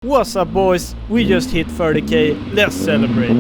What's up, boys? We just hit 30k, let's celebrate.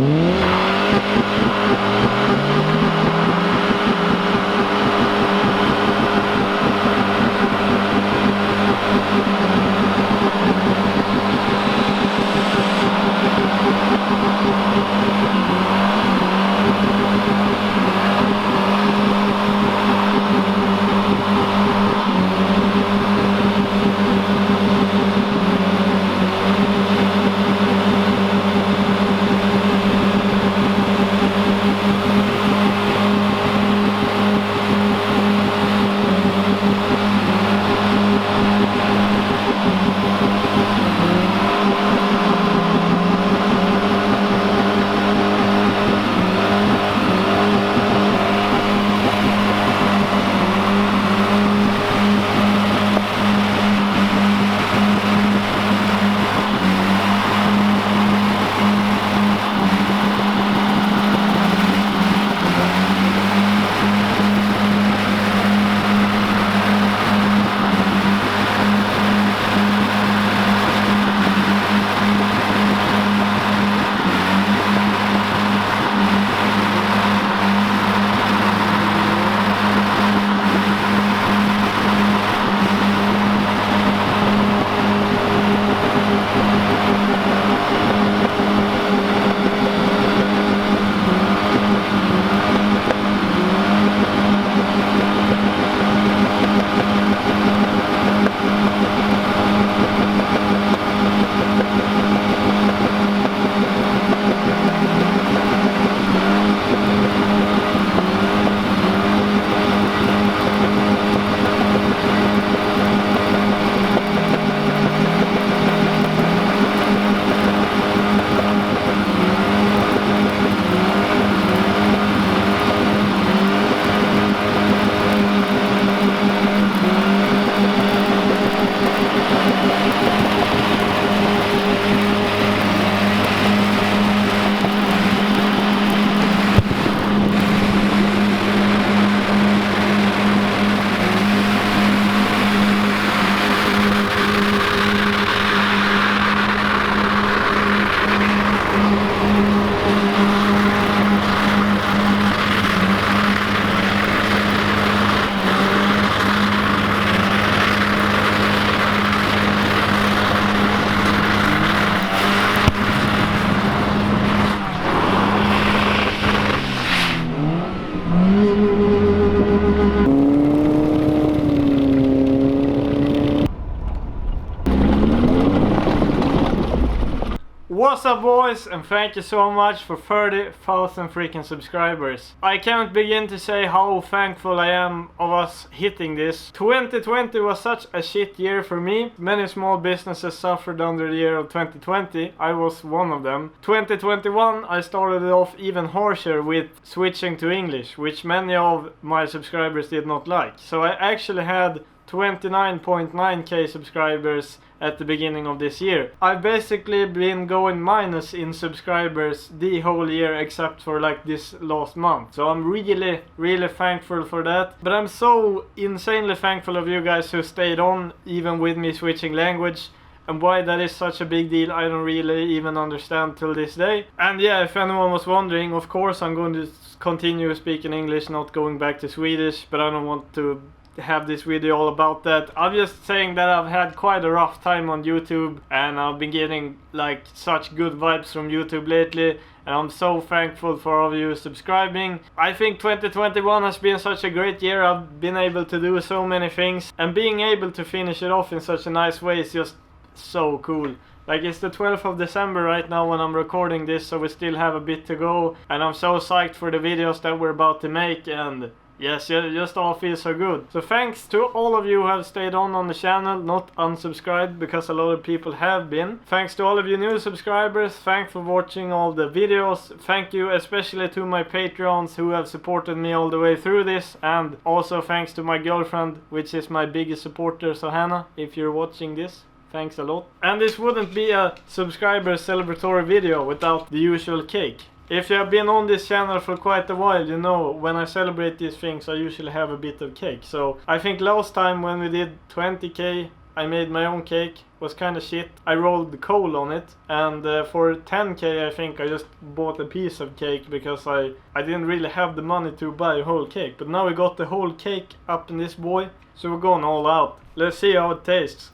What's up, boys, and thank you so much for 30,000 freaking subscribers. I can't begin to say how thankful I am of us hitting this. 2020 was such a shit year for me. Many small businesses suffered under the year of 2020. I was one of them. 2021 I started it off even harsher with switching to English, which many of my subscribers did not like. So I actually had 29.9k subscribers at the beginning of this year. I've basically been going minus in subscribers the whole year except for like this last month. So I'm really thankful for that. But I'm so insanely thankful of you guys who stayed on even with me switching language. And why that is such a big deal, I don't really even understand till this day. And yeah, if anyone was wondering, of course I'm going to continue speaking English, not going back to Swedish, but I don't want to have this video all about that. I'm just saying that I've had quite a rough time on YouTube, and I've been getting like such good vibes from YouTube lately, and I'm so thankful for all of you subscribing. I think 2021 has been such a great year. I've been able to do so many things, and being able to finish it off in such a nice way is just so cool. Like, it's the 12th of December right now when I'm recording this, so we still have a bit to go, and I'm so psyched for the videos that we're about to make, and yes, just all feels so good. So thanks to all of you who have stayed on the channel, not unsubscribed, because a lot of people have been. Thanks to all of you new subscribers, thanks for watching all the videos. Thank you especially to my Patreons who have supported me all the way through this. And also thanks to my girlfriend, which is my biggest supporter, so Hannah, if you're watching this, thanks a lot. And this wouldn't be a subscriber celebratory video without the usual cake. If you have been on this channel for quite a while, you know when I celebrate these things I usually have a bit of cake. So I think last time when we did 20k I made my own cake. was kind of shit. I rolled the coal on it, and for 10k I think I just bought a piece of cake because I didn't really have the money to buy a whole cake. But now we got the whole cake up in this boy, so we're going all out. Let's see how it tastes.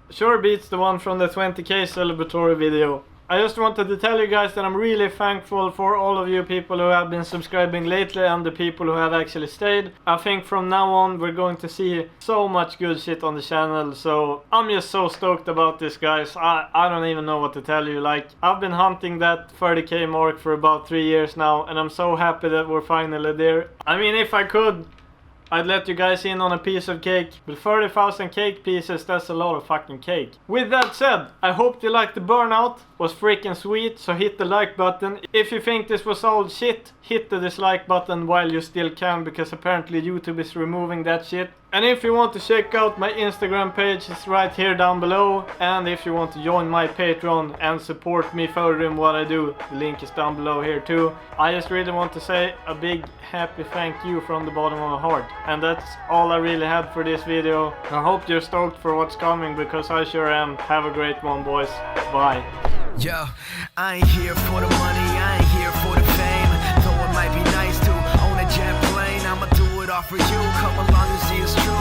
Sure beats the one from the 20k celebratory video. I just wanted to tell you guys that I'm really thankful for all of you people who have been subscribing lately and the people who have actually stayed. I think from now on we're going to see so much good shit on the channel, so I'm just so stoked about this, guys. I don't even know what to tell you. Like, I've been hunting that 30k mark for about 3 years now, and I'm so happy that we're finally there. I mean, if I could, I'd let you guys in on a piece of cake, but 30,000 cake pieces, that's a lot of fucking cake. With that said, I hope you liked the burnout. It was freaking sweet, so hit the like button. If you think this was all shit, hit the dislike button while you still can, because apparently YouTube is removing that shit. And if you want to check out my Instagram page, it's right here down below. And if you want to join my Patreon and support me further in what I do, the link is down below here too. I just really want to say a big happy thank you from the bottom of my heart. And that's all I really had for this video. I hope you're stoked for what's coming, because I sure am. Have a great one, boys. Bye. Yo, I ain't here for the money, I ain't here for the fame. Though it might be nice to own a jet plane, I'ma do it all for you. Come along and see it's true.